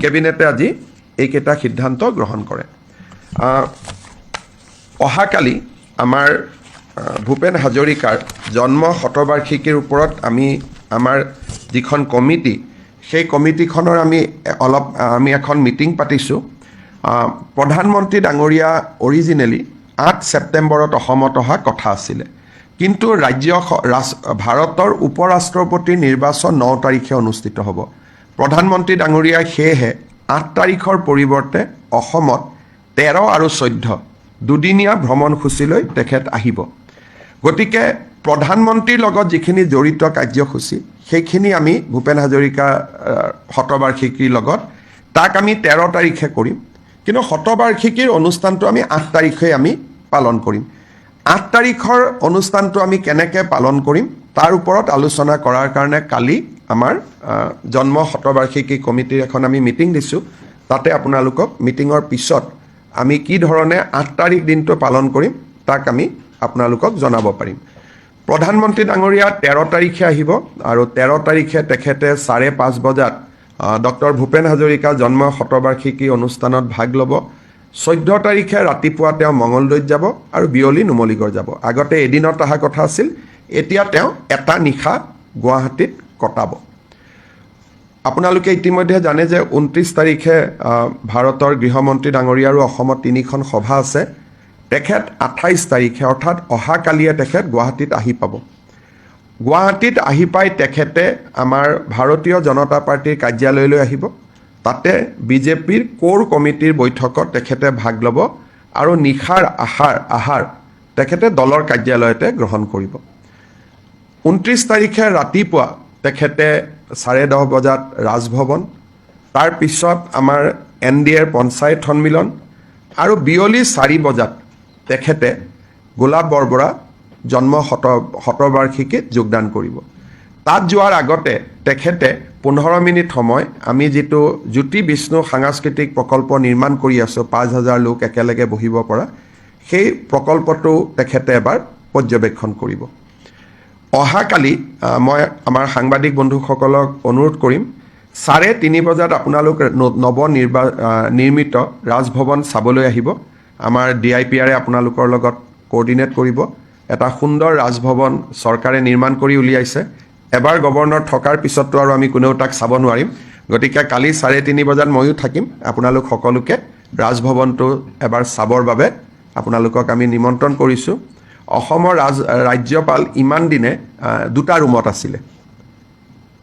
কেবিনেটে আজি এইকেইটা সিদ্ধান্ত গ্ৰহণ কৰে। অহাকালি আমাৰ ভূপেন হাজৰিকাৰ জন্ম শতবাৰ্ষিকীৰ ওপৰত আমাৰ যিখন কমিটি, সেই কমিটিখনৰ আমি এখন মিটিং পাতিছোঁ। প্ৰধানমন্ত্ৰী ডাঙৰীয়া অৰিজিনেলি 8 ছেপ্টেম্বৰত অসমত অহা কথা আছিলে, কিন্তু ভাৰতৰ উপ ৰাষ্ট্ৰপতিৰ নিৰ্বাচন 9 তাৰিখে অনুষ্ঠিত হ'ব। প্ৰধানমন্ত্ৰী ডাঙৰীয়াই সেয়েহে 8 তাৰিখৰ পৰিৱৰ্তে অসমত 13 আৰু 14 দুদিনীয়া ভ্ৰমণসূচীলৈ তেখেত আহিব। গতিকে প্ৰধানমন্ত্ৰীৰ লগত যিখিনি জড়িত কাৰ্যসূচী, সেইখিনি আমি ভূপেন হাজৰিকা শতবাৰ্ষিকীৰ লগত তাক আমি 13 তাৰিখে কৰিম, কিন্তু শতবাৰ্ষিকীৰ অনুষ্ঠানটো আমি 8 তাৰিখে আমি পালন কৰিম। 8 তাৰিখৰ অনুষ্ঠানটো আমি কেনেকৈ পালন কৰিম তাৰ ওপৰত আলোচনা কৰাৰ কাৰণে কালি আমাৰ জন্ম শতবাৰ্ষিকী কমিটিৰ এখন আমি মিটিং দিছোঁ। তাতে আপোনালোকক মিটিঙৰ পিছত আমি কি ধৰণে 8 তাৰিখ দিনটো পালন কৰিম তাক আমি আপোনালোকক জনাব পাৰিম। প্ৰধানমন্ত্ৰী ডাঙৰীয়া 13 তাৰিখে আহিব আৰু 13 তাৰিখে তেখেতে 5:30 বজাত ডক্টৰ ভূপেন হাজৰিকা জন্ম শতবাৰ্ষিকী অনুষ্ঠানত ভাগ ল'ব। 14 তাৰিখে ৰাতিপুৱা তেওঁ মঙলদৈত যাব আৰু বিয়লি নুমলীগড় যাব। আগতে এদিনত অহা কথা আছিল, এতিয়া তেওঁ এটা নিশা গুৱাহাটীত কটাব। আপোনালোকে ইতিমধ্যে জানে যে 29 তাৰিখে ভাৰতৰ গৃহমন্ত্ৰী ডাঙৰীয়া আৰু অসমত 3খন সভা আছে। তেখেত 28 তাৰিখে অৰ্থাৎ অহাকালিয়ে তেখেত গুৱাহাটীত আহি পাব। গুৱাহাটীত আহি পাই তেখেতে আমাৰ ভাৰতীয় জনতা পাৰ্টীৰ কাৰ্যালয়লৈ আহিব। তাতে বিজেপিৰ কোৰ কমিটিৰ বৈঠকত তেখেতে ভাগ ল'ব আৰু নিশাৰ আহাৰ তেখেতে দলৰ কাৰ্যালয়তে গ্ৰহণ কৰিব। 29 তাৰিখে ৰাতিপুৱা তেখেতে 10:30 বজাত ৰাজভৱন, তাৰপিছত আমাৰ NDAৰ পঞ্চায়ত সন্মিলন আৰু বিয়লি 4 বজাত তেখেতে গোলাপ বৰবৰা জন্ম শতবাৰ্ষিকীত যোগদান কৰিব। তাত যোৱাৰ আগতে তেখেতে 15 মিনিট সময় আমি যিটো জ্যোতি বিষ্ণু সাংস্কৃতিক প্ৰকল্প নিৰ্মাণ কৰি আছোঁ, 5000 লোক একেলগে বহিব পৰা, সেই প্ৰকল্পটো তেখেতে এবাৰ পৰ্যবেক্ষণ কৰিব। অহাকালি মই আমাৰ সাংবাদিক বন্ধুসকলক অনুৰোধ কৰিম, 3:30 বজাত আপোনালোক নিৰ্মিত ৰাজভৱন চাবলৈ আহিব। আমাৰ DIPRে আপোনালোকৰ লগত কোঅৰ্ডিনেট কৰিব। এটা সুন্দৰ ৰাজভৱন চৰকাৰে নিৰ্মাণ কৰি উলিয়াইছে। এবাৰ গভৰ্ণৰ থকাৰ পিছততো আৰু আমি কোনেও তাক চাব নোৱাৰিম। গতিকে কালি 3:30 বজাত ময়ো থাকিম। আপোনালোক সকলোকে ৰাজভৱনটো এবাৰ চাবৰ বাবে আপোনালোকক আমি নিমন্ত্ৰণ কৰিছোঁ। অসমৰ ৰাজ্যপাল ইমান দিনে 2টা ৰুমত আছিলে।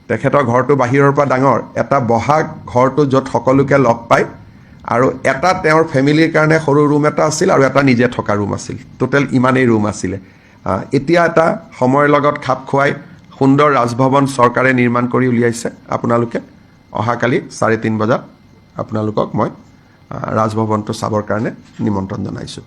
তেখেতৰ ঘৰটো বাহিৰৰ পৰা ডাঙৰ, এটা বহা ঘৰটো য'ত সকলোকে লগ পায়, আৰু এটা তেওঁৰ ফেমিলিৰ কাৰণে সৰু ৰুম এটা আছিল আৰু এটা নিজে থকা ৰুম আছিল। টোটেল ইমানেই ৰুম আছিলে। এতিয়া এটা সময়ৰ লগত খাপ খুৱাই সুন্দৰ ৰাজভৱন চৰকাৰে নিৰ্মাণ কৰি উলিয়াইছে। আপোনালোকে অহাকালি 3:30 বজাত আপোনালোকক মই ৰাজভৱনটো চাবৰ কাৰণে নিমন্ত্ৰণ জনাইছোঁ।